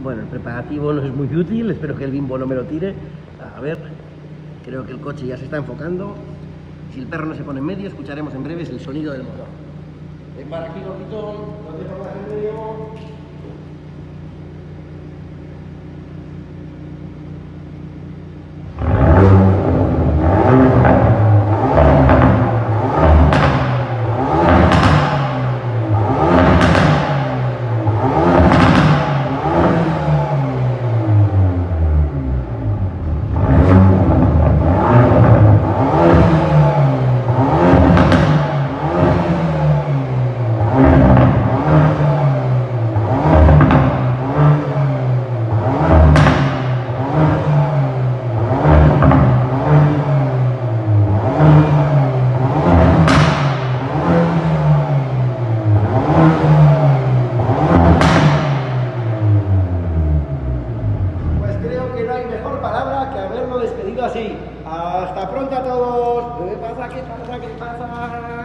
Bueno, el preparativo no es muy útil, espero que el Bimbo no me lo tire. A ver, creo que el coche ya se está enfocando. Si el perro no se pone en medio, escucharemos en breves el sonido del motor. Para aquí, Lopito, lo dejo más en medio. Despedido así. Hasta pronto a todos. ¿Qué pasa? ¿Qué pasa? ¿Qué pasa?